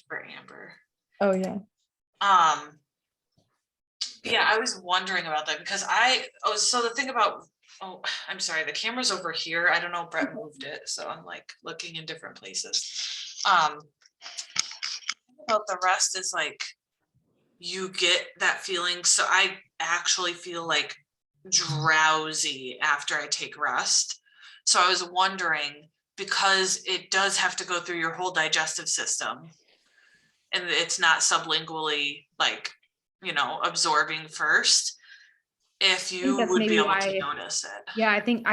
for Amber. Oh yeah. Yeah, I was wondering about that because so the thing about, oh, I'm sorry, the camera's over here. I don't know, Brett moved it, so I'm like looking in different places. About the rest is like, you get that feeling. So I actually feel like drowsy after I take rest. So I was wondering, because it does have to go through your whole digestive system and it's not sublingually like, absorbing first, if I think you that's would be maybe able why. to notice it. Yeah, I think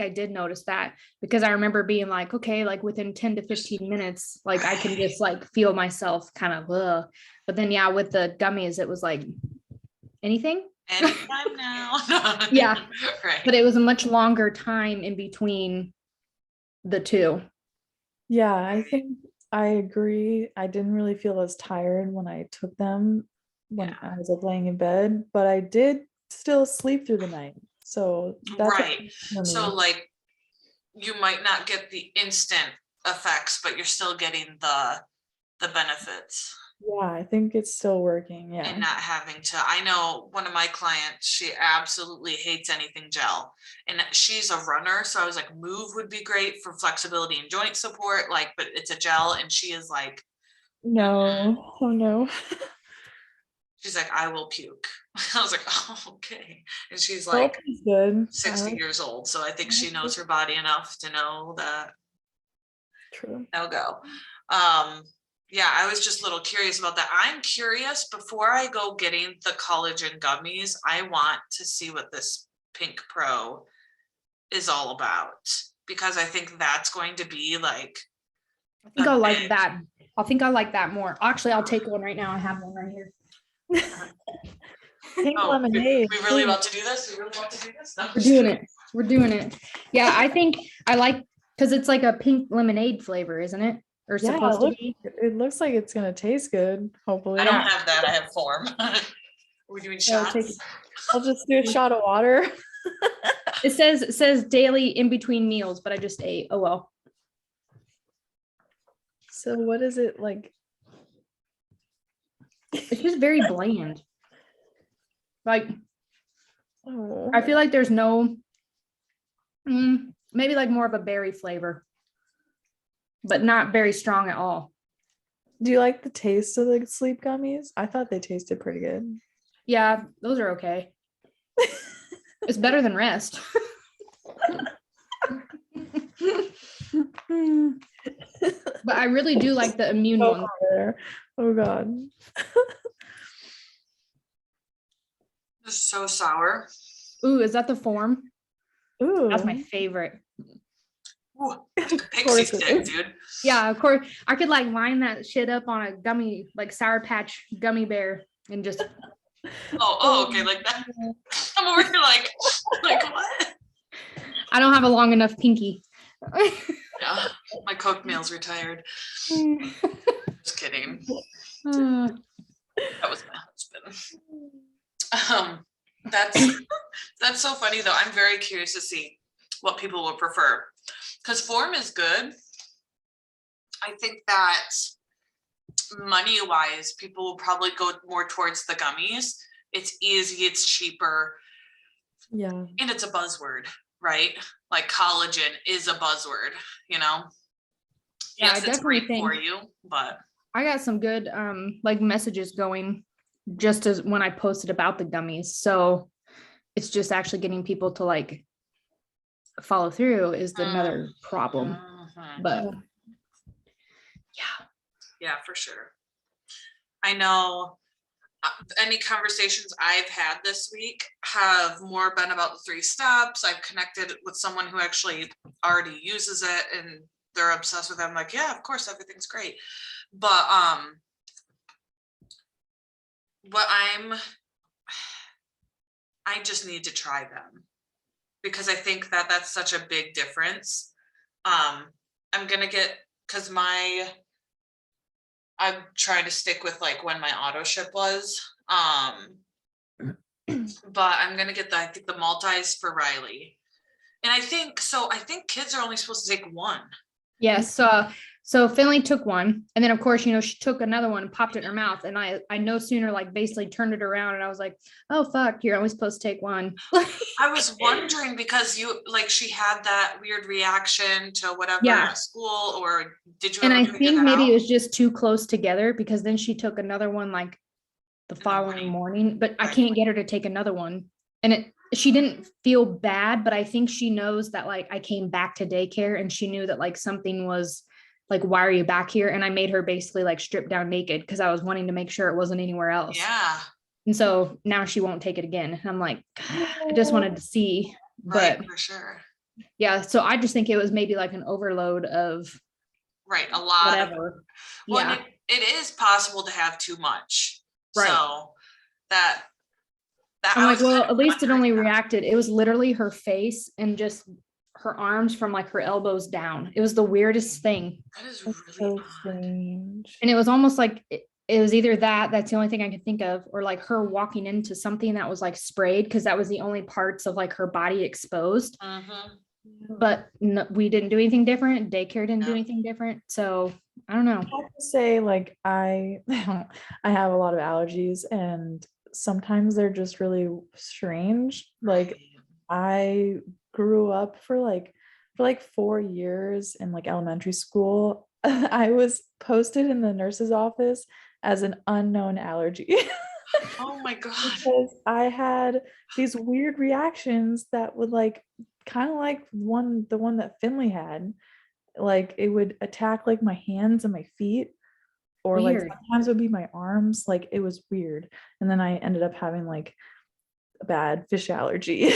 I did notice that, because I remember being like, okay, like within 10 to 15 minutes, like I can just like feel myself kind of, but then yeah, with the gummies, it was like anything. Anytime now. Yeah. Right. But it was a much longer time in between the two. Yeah, I think I agree. I didn't really feel as tired when I took them when I was like laying in bed, but I did still sleep through the night. So that's right. So like, you might not get the instant effects, but you're still getting the benefits. Yeah, I think it's still working. Yeah. And not having to, I know one of my clients, she absolutely hates anything gel. And she's a runner. So I was like, Move would be great for flexibility and joint support, like, but it's a gel. And she is like, no, oh no. She's like, I will puke. I was like, oh, okay. And she's Well, like it's good. 60 years old. So I think she knows her body enough to know that. True. No go. Yeah, I was just a little curious about that. I'm curious, before I go getting the collagen gummies, I want to see what this Pink Pro is all about, because I think that's going to be like, I think I'll like that. I think I like that more. Actually, I'll take one right now. I have one right here. Pink lemonade. We really about to do this? We really want to do this? No. We're doing it. We're doing it. Yeah, I think I like, because it's like a pink lemonade flavor, isn't it? Or Yeah, supposed to be. it looks like it's gonna taste good, hopefully. I don't have that. I have form. Are we doing shots? I'll just do a shot of water. It says daily in between meals, but I just ate. Oh well. So what is it like? It's just very bland. Like, Oh. I feel like there's no, maybe like more of a berry flavor, but not very strong at all. Do you like the taste of the sleep gummies? I thought they tasted pretty good. Yeah, those are okay. It's better than rest. But I really do like the immune one. Oh God. This is so sour. Ooh, is that the form? Ooh. That's my favorite. Ooh, pixie stick, dude. Yeah, of course. I could like line that shit up on a gummy, like Sour Patch gummy bear, and just. Oh, okay, like that. I'm over here like what? I don't have a long enough pinky. Yeah, my Coke meal's retired. Just kidding. That was my husband. That's so funny though. I'm very curious to see what people will prefer, because form is good. I think that money wise, people will probably go more towards the gummies. It's easy, it's cheaper. Yeah. And it's a buzzword, right? Like collagen is a buzzword, you know? Yeah, yes, it's great for you, but I got some good like messages going just as when I posted about the gummies. So it's just actually getting people to like follow through is another problem. But yeah, for sure. I know any conversations I've had this week have more been about the 3 steps. I've connected with someone who actually already uses it and they're obsessed with it. I'm like, yeah, of course, everything's great. But what I just need to try them, because I think that that's such a big difference. I'm gonna get, because I'm trying to stick with like when my auto ship was, but I'm gonna get I think the multis for Riley, and I think kids are only supposed to take 1. Yes, so So Finley took one, and then of course, she took another one and popped it in her mouth. And I no sooner like basically turned it around, and I was like, oh fuck, you're only supposed to take one. I was wondering because she had that weird reaction to whatever Yeah. at school, or did you And ever I figure think that maybe out? it was just too close together, because then she took another one like the the following morning, but I Right. can't get her to take another one. And she didn't feel bad, but I think she knows that like I came back to daycare, and she knew that like something was like, why are you back here? And I made her basically like strip down naked because I was wanting to make sure it wasn't anywhere else. Yeah. And so now she won't take it again. And I'm like, I just wanted to see, but Right, for sure. yeah. So I just think it was maybe like an overload of Right, a lot whatever. of. Well, Yeah. it is possible to have too much. Right. So that I'm I like, was well, kind of at least it wondering only that. reacted. It was literally her face and just her arms from like her elbows down. It was the weirdest thing. That is That's really so odd. strange. And it was almost like it was either that's the only thing I could think of, or like her walking into something that was like sprayed, because that was the only parts of like her body exposed. Mhm. But no, we didn't do anything different. Daycare didn't do Yeah. anything different. So I don't know. I have to say, like, I I have a lot of allergies, and sometimes they're just really strange. Like, I grew up for like 4 years in like elementary school. I was posted in the nurse's office as an unknown allergy Oh my God. because I had these weird reactions that would like kind of like the one that Finley had. Like it would attack like my hands and my feet, or like Weird. sometimes it would be my arms. Like it was weird. And then I ended up having like a bad fish allergy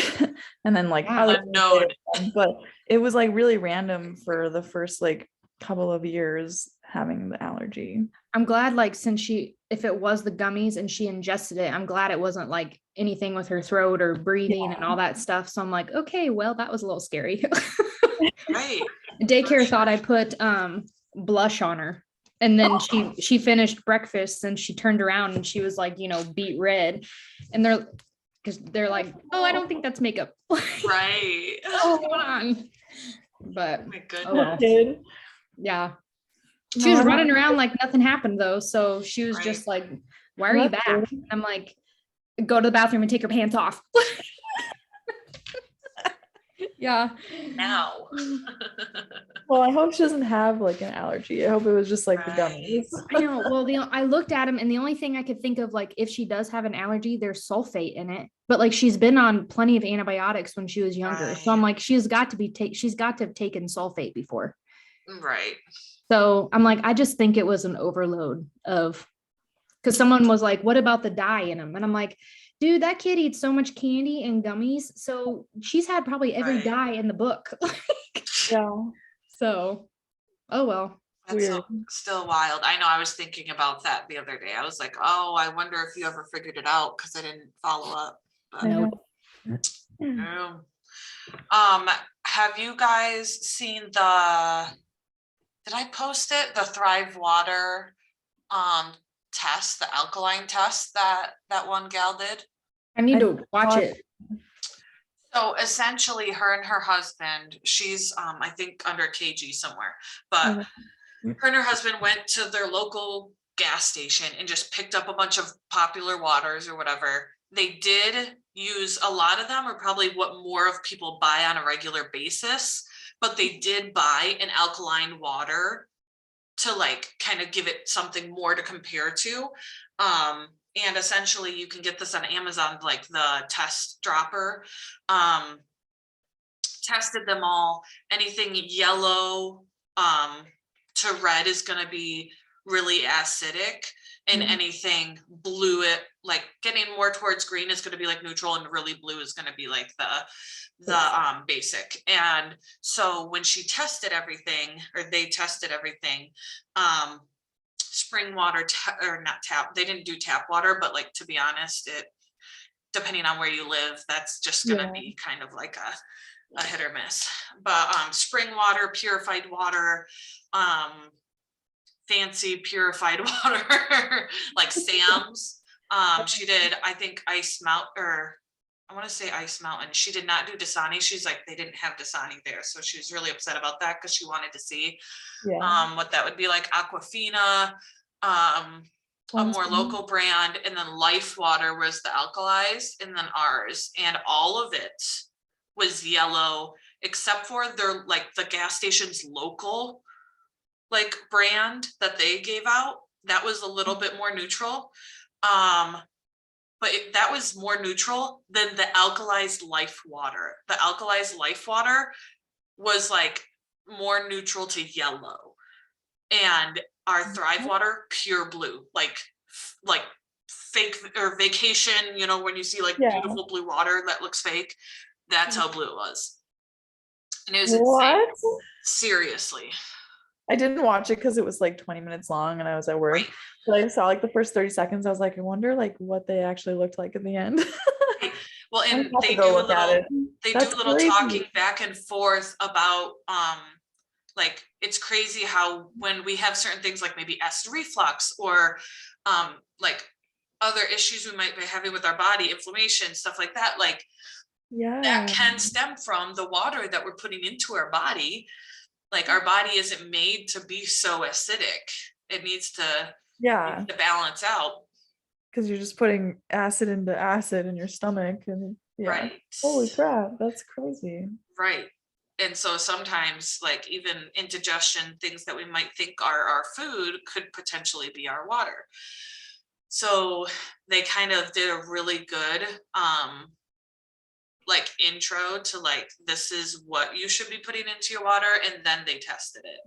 and then like Yeah. other Unknown. but it was like really random for the first like couple of years having the allergy. I'm glad, like, since if it was the gummies and she ingested it, I'm glad it wasn't like anything with her throat or breathing and all that stuff. So I'm like, okay, well, that was a little scary. Right. Daycare thought I put blush on her. And then she finished breakfast and she turned around and she was like, beet red. And they're like, oh, I don't think that's makeup. Right. What's going on? But My goodness. oh well. Kid. Yeah. She was running around like nothing happened though. So she was Right. just like, why are you That's back? good. I'm like, go to the bathroom and take your pants off. Yeah. Now. Well, I hope she doesn't have like an allergy. I hope it was just like the Right. gummies. I know. Well, I looked at him, and the only thing I could think of, like, if she does have an allergy, there's sulfate in it. But like, she's been on plenty of antibiotics when she was younger, so I'm like, she's got to have taken sulfate before. Right. So I'm like, I just think it was an overload of, because someone was like, what about the dye in them? And I'm like, dude, that kid eats so much candy and gummies, so she's had probably every Right. dye in the book. Yeah. So, oh well. That's Weird. still wild. I know I was thinking about that the other day. I was like, oh, I wonder if you ever figured it out because I didn't follow up. But I know. no. Have you guys seen did I post it? The Thrive Water test, the alkaline test that one gal did. I need to watch it. So essentially her and her husband, she's I think under KG somewhere, but her and her husband went to their local gas station and just picked up a bunch of popular waters or whatever. They did use a lot of them, or probably what more of people buy on a regular basis, but they did buy an alkaline water to like kind of give it something more to compare to. And essentially you can get this on Amazon, like the test dropper. Tested them all. Anything yellow to red is going to be really acidic, and anything blue, it like getting more towards green is going to be like neutral, and really blue is going to be like the basic. And so when she tested everything, or they tested everything, spring water or not tap, they didn't do tap water, but like, to be honest, it, depending on where you live, that's just going to be kind of like a hit or miss. But spring water, purified water, fancy purified water, like Sam's. She did, I think, ice melt, or I want to say Ice Mountain. She did not do Dasani. She's like, they didn't have Dasani there. So she was really upset about that because she wanted to see what that would be like. Aquafina, a more local brand, and then Life Water was the alkalized, and then ours, and all of it was yellow except for their like the gas station's local like brand that they gave out. That was a little bit more neutral. But that was more neutral than the alkalized Life Water. The alkalized Life Water was like more neutral to yellow, and our Thrive Water pure blue, like fake or vacation. You know, when you see like beautiful blue water that looks fake, that's how blue it was, and it was insane. Seriously. I didn't watch it because it was like 20 minutes long and I was at work. Right. But I saw like the first 30 seconds. I was like, I wonder like what they actually looked like at the end. Well, and they do a little talking back and forth about like it's crazy how when we have certain things like maybe acid reflux or like other issues we might be having with our body, inflammation, stuff like that, like that can stem from the water that we're putting into our body. Like our body isn't made to be so acidic. It needs to balance out. Because you're just putting acid into acid in your stomach, and right. Holy crap, that's crazy. Right. And so sometimes like even indigestion, things that we might think are our food could potentially be our water. So they kind of did a really good like intro to like, this is what you should be putting into your water, and then they tested it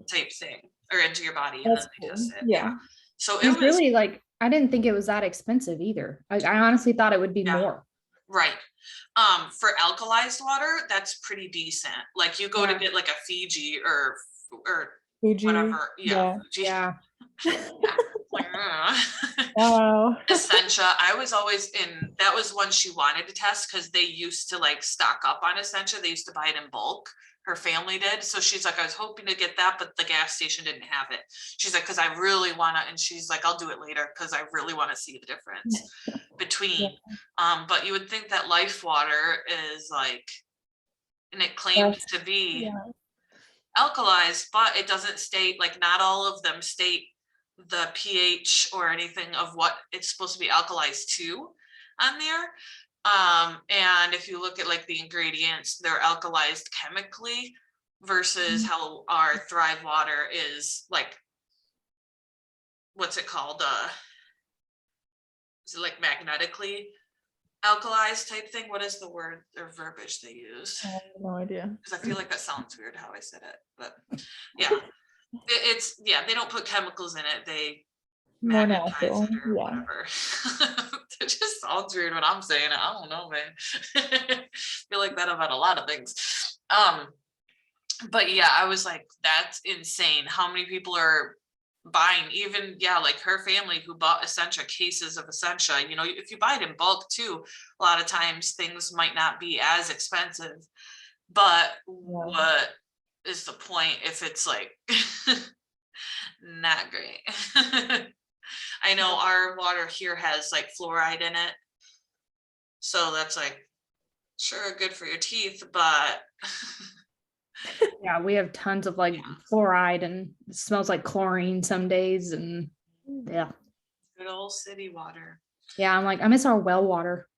type thing, or into your body, and then they tested it. Yeah. So it was really like, I didn't think it was that expensive either. I honestly thought it would be more. Right. For alkalized water, that's pretty decent. Like you go to get like a Fiji or Fuji, whatever. Fuji. Wow. Essentia. I was always in, that was one she wanted to test because they used to like stock up on Essentia. They used to buy it in bulk. Her family did. So she's like, I was hoping to get that, but the gas station didn't have it. She's like, because I really want to, and she's like, I'll do it later because I really want to see the difference between. But you would think that Life Water is like, and it claims to be alkalized, but it doesn't state, like not all of them state the pH or anything of what it's supposed to be alkalized to on there. And if you look at like the ingredients, they're alkalized chemically versus how our Thrive Water is like, what's it called? Is it like magnetically alkalized type thing? What is the word or verbiage they use? I have no idea. Because I feel like that sounds weird how I said it, but yeah. It's they don't put chemicals in it. They magnetize it or whatever. It just sounds weird when I'm saying it. I don't know, man. Feel like that about a lot of things. But yeah, I was like, that's insane. How many people are buying, even like her family who bought Essentia, cases of Essentia. You know, if you buy it in bulk too, a lot of times things might not be as expensive. But what is the point if it's like not great? I know our water here has like fluoride in it, so that's like sure good for your teeth, but yeah, we have tons of like fluoride, and it smells like chlorine some days, and good old city water. Yeah, I'm like, I miss our well water.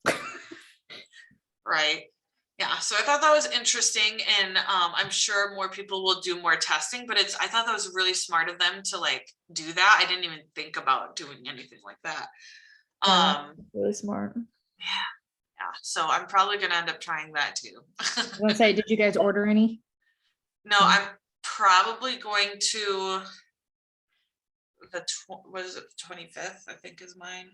Right. Yeah, so I thought that was interesting, and I'm sure more people will do more testing, but I thought that was really smart of them to like do that. I didn't even think about doing anything like that. Really smart. Yeah, so I'm probably gonna end up trying that too. I was gonna say, did you guys order any? No, I'm probably going to what is it, the 25th, I think is mine.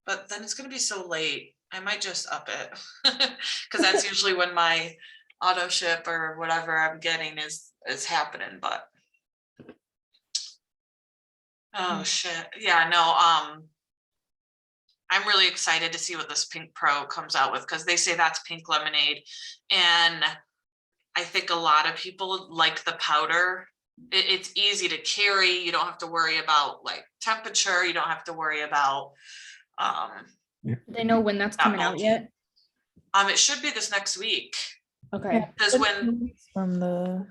But then it's gonna be so late. I might just up it because that's usually when my auto ship or whatever I'm getting is happening. But oh shit, yeah, no. I'm really excited to see what this Pink Pro comes out with, because they say that's pink lemonade, and I think a lot of people like the powder. It's easy to carry. You don't have to worry about like temperature. You don't have to worry about they know when that's coming out yet? It should be this next week. Okay. Because when, From the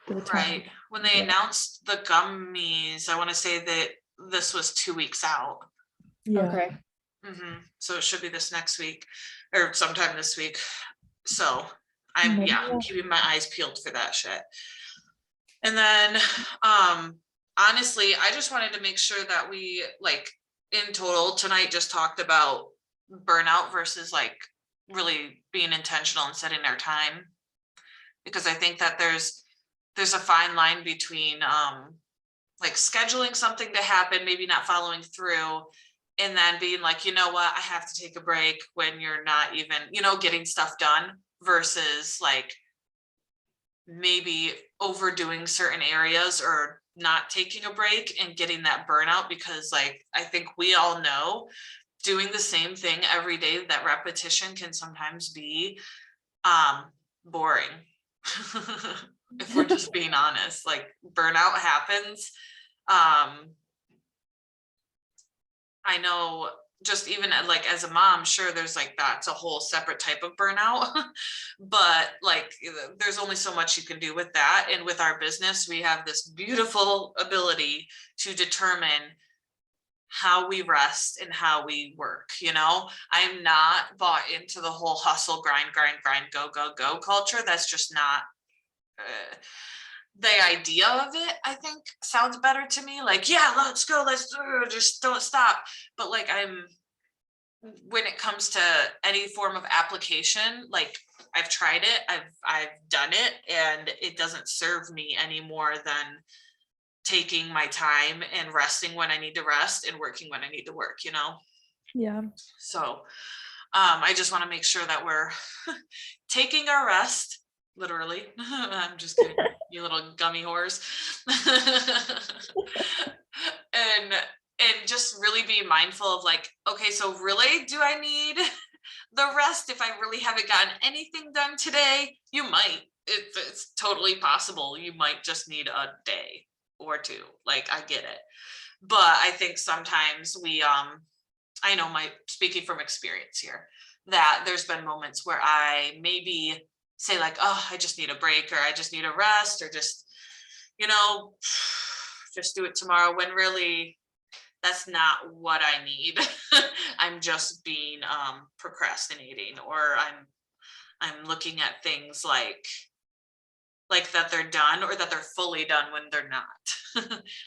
time. right, when they announced the gummies, I want to say that this was 2 weeks out. Yeah. Okay. So it should be this next week or sometime this week. So I'm keeping my eyes peeled for that shit. And then honestly, I just wanted to make sure that we, like, in total tonight just talked about burnout versus like really being intentional and setting our time, because I think that there's a fine line between like scheduling something to happen, maybe not following through, and then being like, you know what, I have to take a break when you're not even, you know, getting stuff done, versus like maybe overdoing certain areas or not taking a break and getting that burnout. Because like, I think we all know doing the same thing every day, that repetition can sometimes be boring. If we're just being honest, like burnout happens. I know, just even like as a mom, sure, there's like, that's a whole separate type of burnout. But like, there's only so much you can do with that. And with our business, we have this beautiful ability to determine how we rest and how we work. You know, I'm not bought into the whole hustle, grind, go culture. That's just not the idea of it. I think sounds better to me. Like, yeah, let's go, let's just don't stop. But like, when it comes to any form of application, like I've tried it, I've done it, and it doesn't serve me any more than taking my time and resting when I need to rest and working when I need to work, you know? Yeah. So I just want to make sure that we're taking our rest, literally. I'm just kidding, you little gummy whores. and just really be mindful of like, okay, so really, do I need the rest if I really haven't gotten anything done today? You might. It's totally possible. You might just need a day or two. Like, I get it. But I think sometimes we, I know, speaking from experience here, that there's been moments where I maybe say like, oh, I just need a break, or I just need a rest, or just, you know, just do it tomorrow, when really that's not what I need. I'm just being procrastinating, or I'm looking at things like that they're done, or that they're fully done when they're not.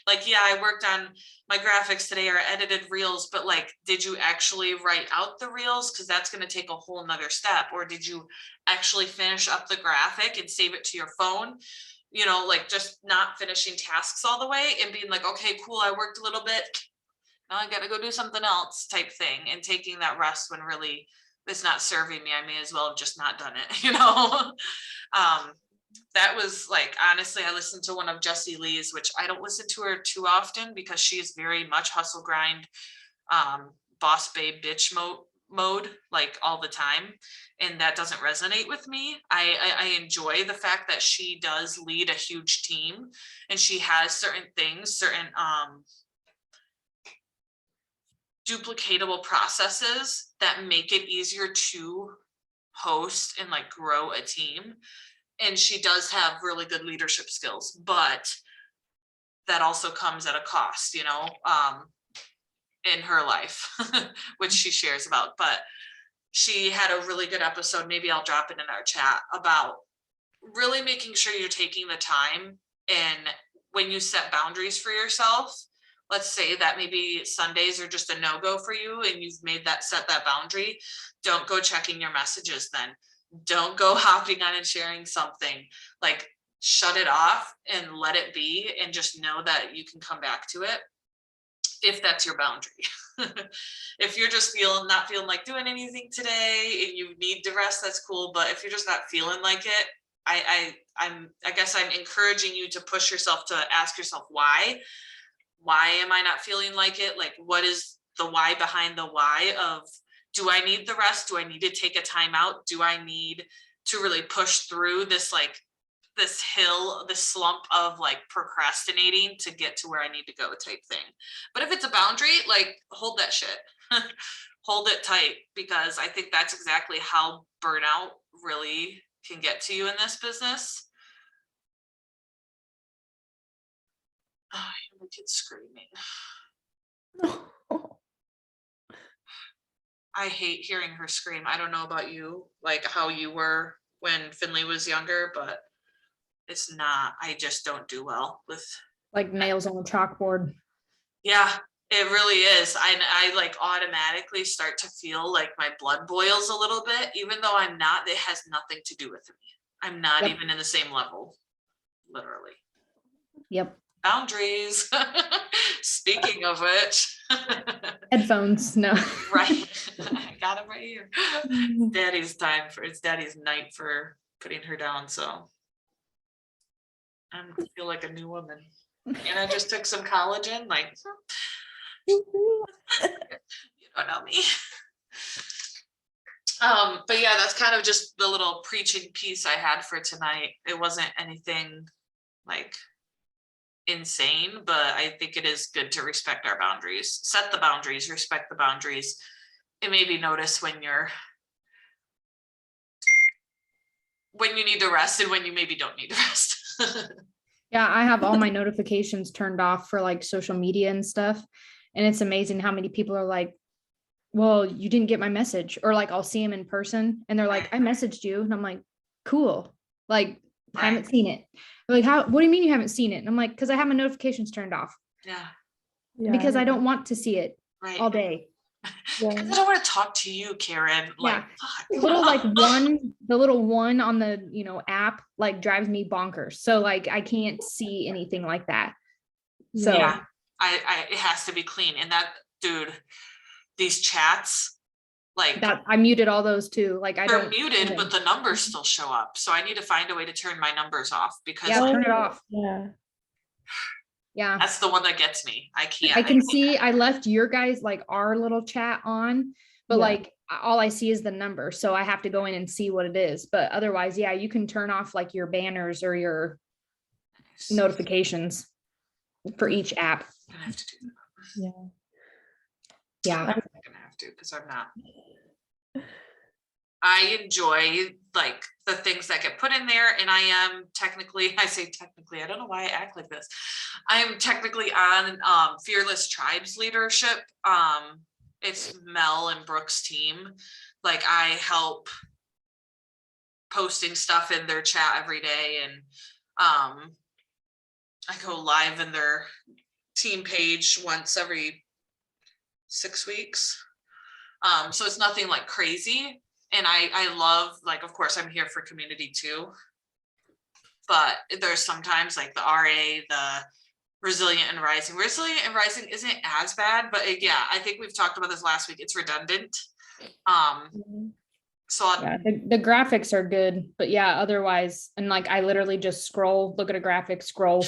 Like, yeah, I worked on my graphics today, or edited reels, but like, did you actually write out the reels? Because that's going to take a whole nother step. Or did you actually finish up the graphic and save it to your phone? You know, like, just not finishing tasks all the way and being like, okay, cool, I worked a little bit, now I got to go do something else, type thing. And taking that rest when really it's not serving me, I may as well have just not done it, you know? That was like, honestly, I listened to one of Jessie Lee's, which I don't listen to her too often because she's very much hustle grind, boss babe bitch mode, like all the time. And that doesn't resonate with me. I enjoy the fact that she does lead a huge team, and she has certain things, certain duplicatable processes that make it easier to host and like grow a team. And she does have really good leadership skills, but that also comes at a cost, you know, in her life, which she shares about. But she had a really good episode, maybe I'll drop it in our chat, about really making sure you're taking the time. And when you set boundaries for yourself, let's say that maybe Sundays are just a no-go for you, and you've set that boundary, don't go checking your messages then. Don't go hopping on and sharing something. Like, shut it off and let it be, and just know that you can come back to it if that's your boundary. If you're just not feeling like doing anything today and you need to rest, that's cool. But if you're just not feeling like it, I guess I'm encouraging you to push yourself to ask yourself why am I not feeling like it? Like, what is the why behind the why of, do I need the rest? Do I need to take a time out? Do I need to really push through this this hill, this slump of like procrastinating to get to where I need to go type thing. But if it's a boundary, like hold that shit. Hold it tight, because I think that's exactly how burnout really can get to you in this business. Oh, I hear my kid screaming. I hate hearing her scream. I don't know about you, like how you were when Finley was younger, but it's not, I just don't do well with Like nails on a chalkboard. Yeah, it really is. I like automatically start to feel like my blood boils a little bit, even though I'm not, it has nothing to do with me. I'm not Yep. even in the same level, literally. Yep. Boundaries. Speaking of which. Headphones, no. Right. I got him right here. Daddy's time for, it's daddy's night for putting her down, so. I feel like a new woman. And I just took some collagen, like, you don't know me. But yeah, that's kind of just the little preaching piece I had for tonight. It wasn't anything like insane, but I think it is good to respect our boundaries, set the boundaries, respect the boundaries, and maybe notice when you need to rest and when you maybe don't need to rest. Yeah, I have all my notifications turned off for like social media and stuff. And it's amazing how many people are like, well, you didn't get my message. Or like I'll see them in person and they're like, I messaged you. And I'm like, cool. Like, I haven't seen it. They're like, what do you mean you haven't seen it? And I'm like, because I have my notifications turned off. Yeah. Because I don't want to see it all day. I don't want to talk to you, Karen. Like, the little one on the app like drives me bonkers. So like I can't see anything like that. So yeah, it has to be clean. And that, dude, these chats, like that I muted all those too. Like they're muted, but the numbers still show up. So I need to find a way to turn my numbers off, because turn it off. Yeah. That's the one that gets me. I can't. I can see I left your guys like our little chat on, but like all I see is the number. So I have to go in and see what it is. But otherwise, yeah, you can turn off like your banners or your notifications for each app. I'm gonna have to do that. Yeah. I'm gonna have to, because I'm not. I enjoy like the things that get put in there, and I am technically, I say technically, I don't know why I act like this. I am technically on Fearless Tribes leadership. It's Mel and Brooke's team. Like I help posting stuff in their chat every day, and I go live in their team page once every 6 weeks. So it's nothing like crazy. And I love, like, of course, I'm here for community too. But there's sometimes like the RA, the Resilient and Rising. Resilient and Rising isn't as bad, but yeah, I think we've talked about this last week. It's redundant. So the graphics are good, but yeah, otherwise, and like I literally just scroll, look at a graphic, scroll,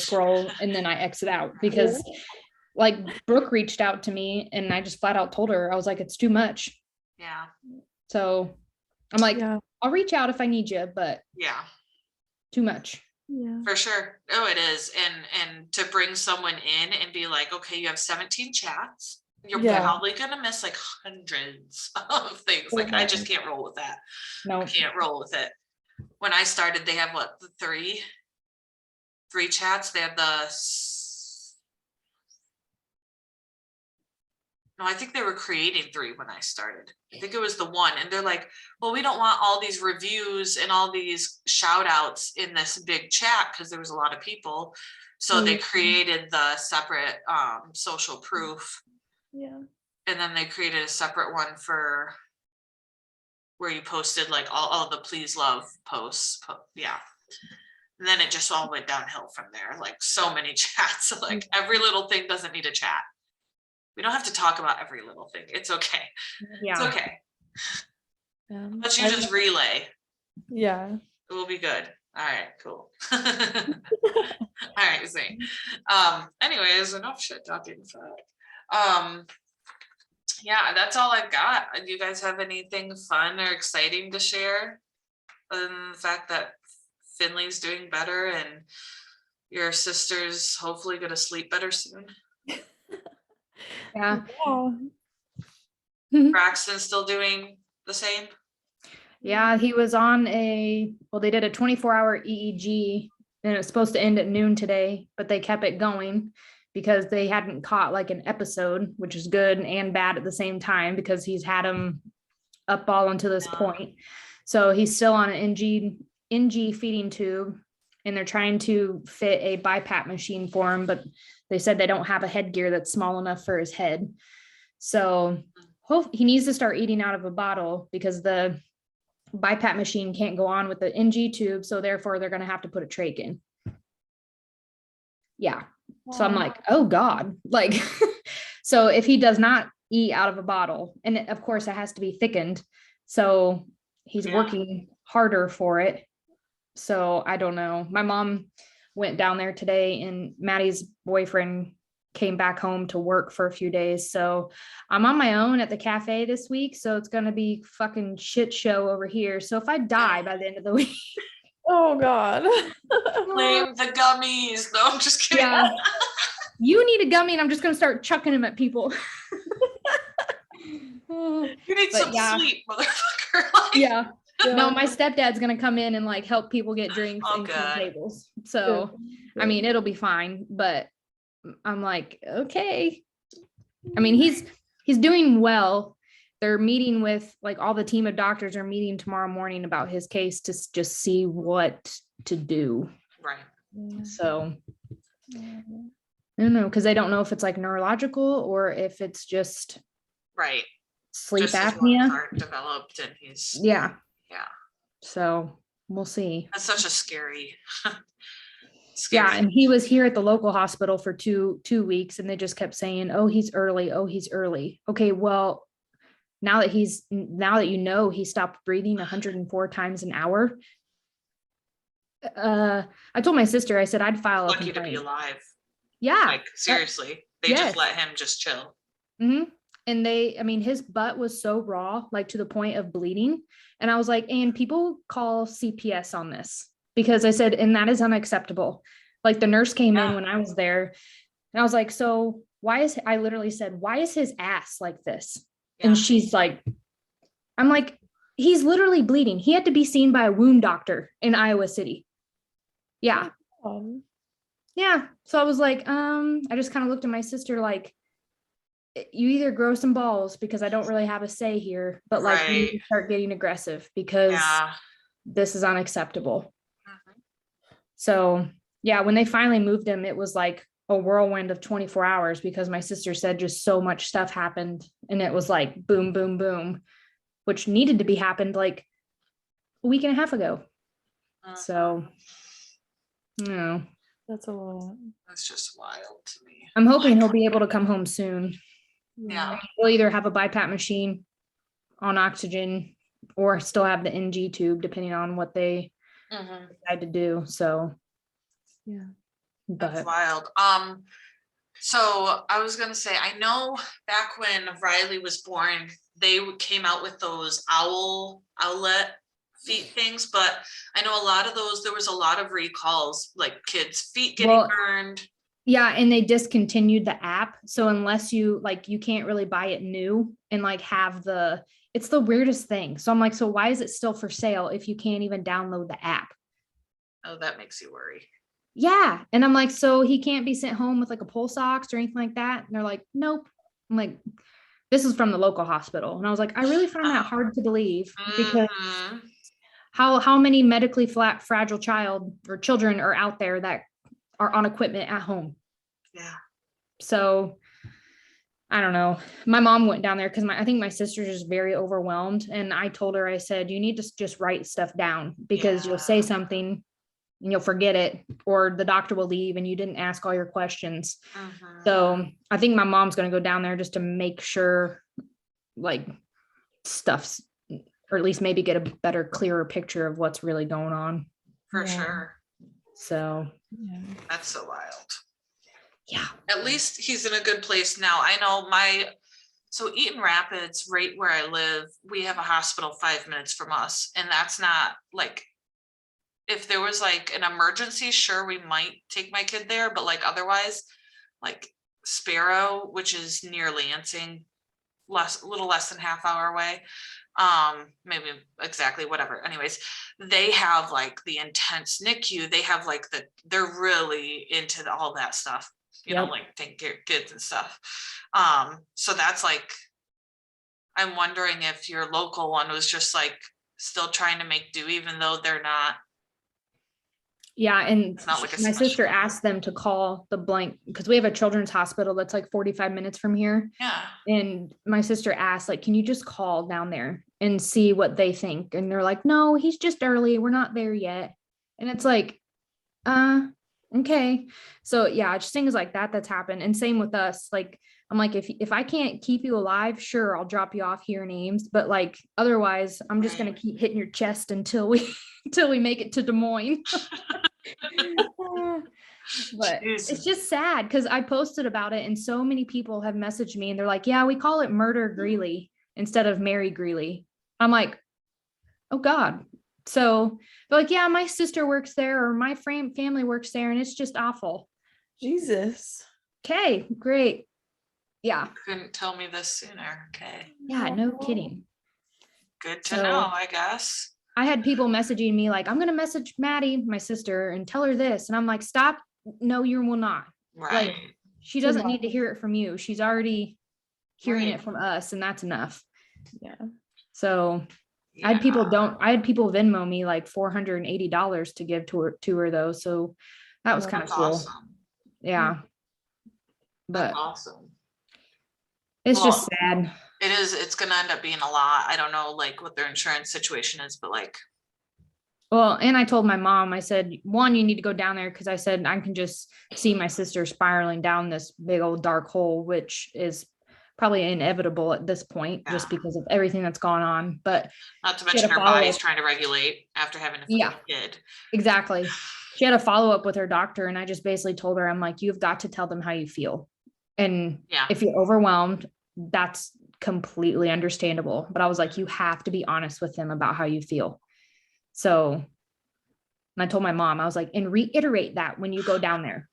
and then I exit out, because like Brooke reached out to me and I just flat out told her, I was like, it's too much. Yeah. So I'm like, I'll reach out if I need you, but yeah, too much. Yeah, for sure. Oh, it is. And to bring someone in and be like, okay, you have 17 chats. You're probably gonna miss like hundreds of things. Like I just can't roll with that. No, I can't roll with it. When I started, they have what, three chats. They have no, I think they were creating 3 when I started. I think it was the one, and they're like, well, we don't want all these reviews and all these shout outs in this big chat, because there was a lot of people. So they created the separate social proof. Yeah. And then they created a separate one for where you posted like all the please love posts. Yeah. And then it just all went downhill from there. Like so many chats, like every little thing doesn't need a chat. We don't have to talk about every little thing. It's okay. Yeah. It's okay. But you just relay. Yeah. It will be good. All right, cool. All right, Zane. Anyways, enough shit talking. Yeah, that's all I've got. Do you guys have anything fun or exciting to share? Other than the fact that Finley's doing better and your sister's hopefully going to sleep better soon. Yeah. Braxton's still doing the same. Yeah, he was on they did a 24-hour EEG and it's supposed to end at noon today, but they kept it going because they hadn't caught like an episode, which is good and bad at the same time because he's had him up all until this point. So he's still on an NG feeding tube and they're trying to fit a BiPAP machine for him, but they said they don't have a headgear that's small enough for his head. So he needs to start eating out of a bottle because the BiPAP machine can't go on with the NG tube. So therefore they're going to have to put a trach in. Yeah. So I'm like, oh God, like, so if he does not eat out of a bottle, and of course it has to be thickened. So he's working harder for it. So I don't know. My mom went down there today and Maddie's boyfriend came back home to work for a few days. So I'm on my own at the cafe this week. So it's going to be fucking shit show over here. So if I die by the end of the week. Oh God. Blame the gummies. No, I'm just kidding. Yeah. You need a gummy and I'm just going to start chucking them at people. You need some sleep, motherfucker. Yeah. No, my stepdad's going to come in and like help people get drinks and clean tables. So, I mean, it'll be fine, but I'm like, okay. I mean, he's doing well. They're meeting with like all the team of doctors are meeting tomorrow morning about his case to just see what to do. Right. So I don't know, because they don't know if it's like neurological or if it's just sleep apnea developed and he's yeah. So we'll see. That's such a scary. Yeah, and he was here at the local hospital for two weeks and they just kept saying, oh, he's early. Oh, he's early. Okay, well, now that you know he stopped breathing 104 times an hour. I told my sister, I said I'd file a complaint. Lucky to be alive. Yeah. Like seriously. They just let him just chill. Mm-hmm. And his butt was so raw, like to the point of bleeding. And I was like, and people call CPS on this because I said, and that is unacceptable. Like the nurse came in when I was there and I was like, so I literally said, why is his ass like this? Yeah. And she's like, I'm like, he's literally bleeding. He had to be seen by a wound doctor in Iowa City. Yeah. Yeah. So I was like, I just kind of looked at my sister like, you either grow some balls because I don't really have a say here, but like you need to start getting aggressive because this is unacceptable. Mm-hmm. So yeah, when they finally moved him, it was like a whirlwind of 24 hours because my sister said just so much stuff happened and it was like boom, boom, boom, which needed to be happened like a week and a half ago. So, no. That's a lot. That's just wild to me. I'm hoping he'll be able to come home soon. Yeah. We'll either have a BiPAP machine on oxygen or still have the NG tube, depending on what they decide to do. So, yeah. That's wild. So I was gonna say, I know back when Riley was born, they came out with those owlet feet things, but I know a lot of those, there was a lot of recalls, like kids' feet getting burned. Yeah, and they discontinued the app. So unless you can't really buy it new and like have it's the weirdest thing. So I'm like, so why is it still for sale if you can't even download the app? Oh, that makes you worry. Yeah. And I'm like, so he can't be sent home with like a pulse ox or anything like that. And they're like, nope. I'm like, this is from the local hospital. And I was like, I really find that hard to believe because how many medically fragile children are out there that are on equipment at home. Yeah. So I don't know. My mom went down there because I think my sister's just very overwhelmed. And I told her, I said, you need to just write stuff down because you'll say something and you'll forget it, or the doctor will leave and you didn't ask all your questions. So I think my mom's going to go down there just to make sure like stuff's, or at least maybe get a better, clearer picture of what's really going on. For sure. So that's so wild. Yeah. At least he's in a good place now. I know so Eaton Rapids, right where I live, we have a hospital 5 minutes from us. And that's not like if there was like an emergency, sure, we might take my kid there, but like otherwise, like Sparrow, which is near Lansing, a little less than half hour away, maybe exactly, whatever. Anyways, they have like the intense NICU. They have like they're really into all that stuff, you know, like taking care of kids and stuff. So that's like, I'm wondering if your local one was just like still trying to make do, even though they're not. Yeah, and It's not like a my sister special- asked them to call the blank, because we have a children's hospital that's like 45 minutes from here. Yeah. And my sister asked, like, can you just call down there and see what they think? And they're like, no, he's just early. We're not there yet. And it's like, okay. So yeah, just things like that that's happened. And same with us. Like, I'm like, if I can't keep you alive, sure, I'll drop you off here in Ames. But like, otherwise, I'm just gonna keep hitting your chest until we make it to Des Moines. But it's just sad because I posted about it and so many people have messaged me and they're like, yeah, we call it Murder Greeley instead of Mary Greeley. I'm like, oh God. So they're like, yeah, my sister works there or my family works there and it's just awful. Jesus. Okay, great. Yeah. Couldn't tell me this sooner. Okay. Yeah, no kidding. Good to know, I guess. I had people messaging me like, I'm going to message Maddie, my sister, and tell her this. And I'm like, stop. No, you will not. Right. Like, she doesn't need to hear it from you. She's already hearing it from us, and that's enough. Yeah. So I had people Venmo me like $480 to give to her though. So that was kind of cool. Awesome. Yeah. But that's awesome. It's just sad. It is. It's going to end up being a lot. I don't know like what their insurance situation is, but like. Well, and I told my mom, I said, one, you need to go down there because I said I can just see my sister spiraling down this big old dark hole, which is probably inevitable at this point, just because of everything that's gone on. But not to mention her body's trying to regulate after having a kid. Exactly. She had a follow-up with her doctor, and I just basically told her, I'm like, you've got to tell them how you feel. And if you're overwhelmed, that's completely understandable. But I was like, you have to be honest with them about how you feel. So, and I told my mom, I was like, and reiterate that when you go down there.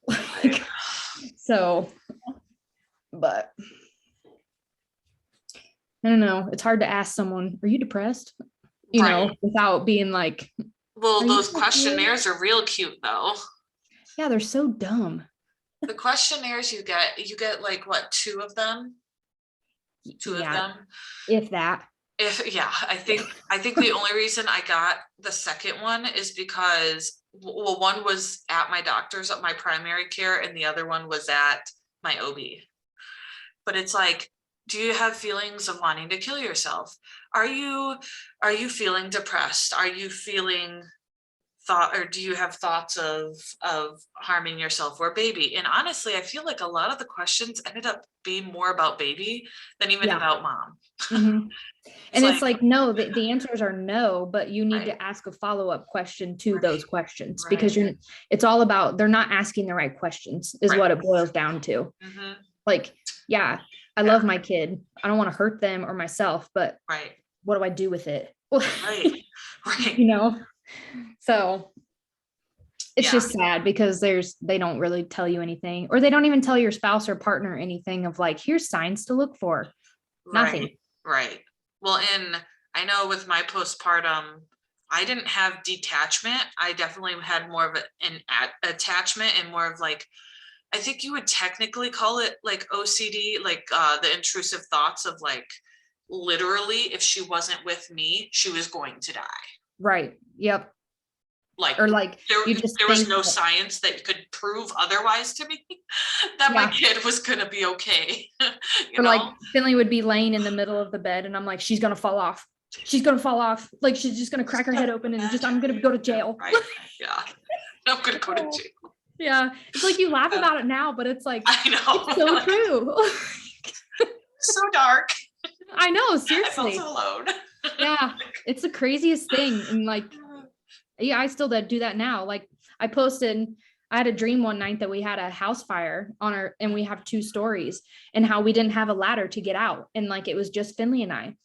So, but I don't know. It's hard to ask someone, are you depressed? You know, without being like, well, those questionnaires are real cute though. Yeah, they're so dumb. The questionnaires you get like what, two of them? Two of them? If that. I think the only reason I got the second one is because, well, one was at my doctor's at my primary care and the other one was at my OB. But it's like, do you have feelings of wanting to kill yourself? Are you feeling depressed? Are you feeling or do you have thoughts of harming yourself or baby? And honestly, I feel like a lot of the questions ended up being more about baby than even about mom. Mm-hmm. And it's like, no, the answers are no, but you need to ask a follow-up question to those questions because it's all about, they're not asking the right questions is what it boils down to. Mm-hmm. Like, I love my kid. I don't want to hurt them or myself, but what do I do with it? Right. You know? So it's just sad because they don't really tell you anything, or they don't even tell your spouse or partner anything of like, here's signs to look for. Nothing. Right. Well, and I know with my postpartum, I didn't have detachment. I definitely had more of an attachment and more of like, I think you would technically call it like OCD, like the intrusive thoughts of like, literally, if she wasn't with me, she was going to die. Right. Yep. Like, or like there was no science that could prove otherwise to me that my kid was going to be okay. Or like Finley would be laying in the middle of the bed and I'm like, she's going to fall off. She's going to fall off. Like, she's just going to crack her head open and I'm going to go to jail. Right. Yeah. I'm going to go to jail. Yeah. It's like you laugh about it now, but it's like, I know. It's so true. So dark. I know. Seriously. I felt so alone. Yeah. It's the craziest thing. And like, I still do that now. Like I had a dream one night that we had a house fire and we have 2 stories and how we didn't have a ladder to get out. And like, it was just Finley and I.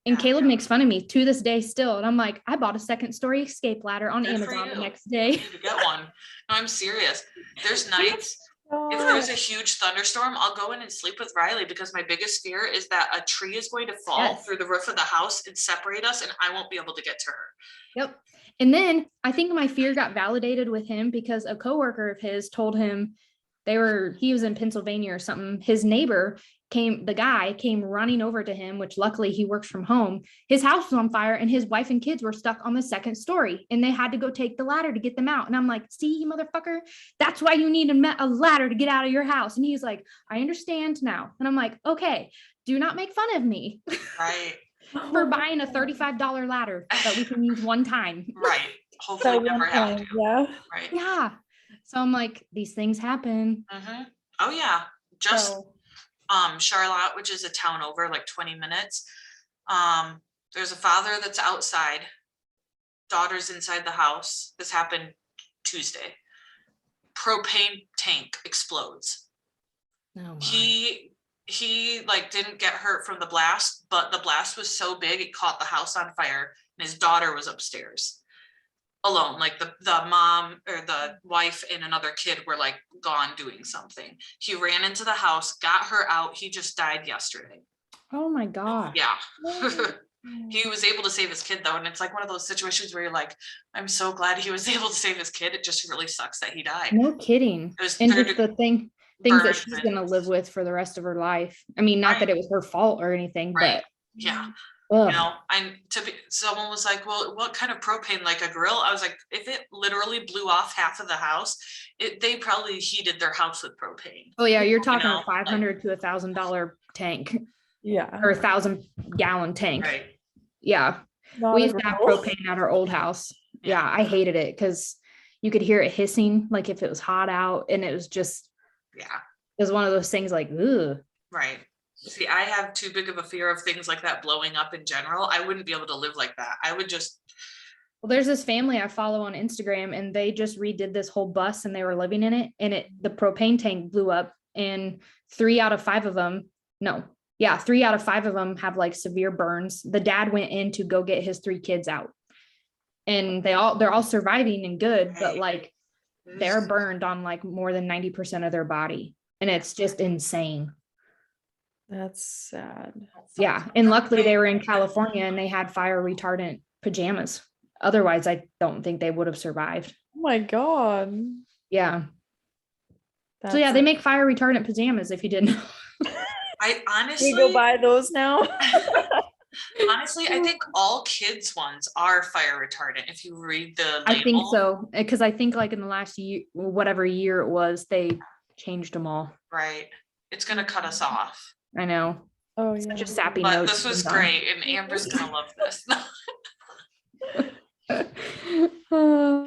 And Yeah. Caleb makes fun of me to this day still. And I'm like, I bought a 2nd-story escape ladder on Good for Amazon the you. next You day. need to get one. No, I'm serious. There's nights, if there's a huge thunderstorm, I'll go in and sleep with Riley because my biggest fear is that a tree is going to fall Yes. through the roof of the house and separate us, and I won't be able to get to her. Yep. And then I think my fear got validated with him because a coworker of his told him he was in Pennsylvania or something. His neighbor the guy came running over to him, which luckily he works from home. His house was on fire and his wife and kids were stuck on the 2nd story and they had to go take the ladder to get them out. And I'm like, see, you motherfucker, that's why you need a ladder to get out of your house. And he's like, I understand now. And I'm like, okay, do not make fun of me. Right. For buying a $35 ladder that we can use one time. Right. Hopefully never have to. Yeah. Right. Yeah. So I'm like, these things happen. Mm-hmm. Oh yeah. Just So, Charlotte, which is a town over, like 20 minutes. There's a father that's outside, daughter's inside the house. This happened Tuesday. Propane tank explodes. oh my. He like didn't get hurt from the blast, but the blast was so big it caught the house on fire, and his daughter was upstairs alone. Like the mom or the wife and another kid were like gone doing something. He ran into the house, got her out. He just died yesterday. Oh my God. Yeah. He was able to save his kid though, and it's like one of those situations where you're like, I'm so glad he was able to save his kid. It just really sucks that he died. No kidding. It was And third just the things that burns she's and- gonna live with for the rest of her life. I mean, not Right. that it was her fault or anything, Right. Yeah. but You know, someone was like, well, what kind of propane, like a grill? I was like, if it literally blew off half of the house, they probably heated their house with propane. oh yeah, you're talking know, a $500 to $1,000 tank Yeah. or 1,000-gallon tank. Right. Yeah. Not We a used to have grill. propane at our old house. Yeah. Yeah, I hated it because you could hear it hissing, like if it was hot out, and it was one of those things like, ugh. Right. See, I have too big of a fear of things like that blowing up in general. I wouldn't be able to live like that. I would just. Well, there's this family I follow on Instagram, and they just redid this whole bus, and they were living in it, and the propane tank blew up, and 3 out of 5 of them have like severe burns. The dad went in to go get his 3 kids out, and they're all surviving and good, but like they're burned on like more than 90% of their body, and it's just insane. That's sad. Yeah. And luckily they were in California and they had fire retardant pajamas. Otherwise, I don't think they would have survived. Oh my God. Yeah. That's So yeah, they make fire retardant pajamas if you didn't know. I honestly. We go buy those now. Honestly, I think all kids ones are fire retardant if you read the label. I think so. Because I think like in the last year, whatever year it was, they changed them all. Right. It's going to cut us off. I know. Oh yeah. Such a sappy But note. this was great, and Amber's going to love this.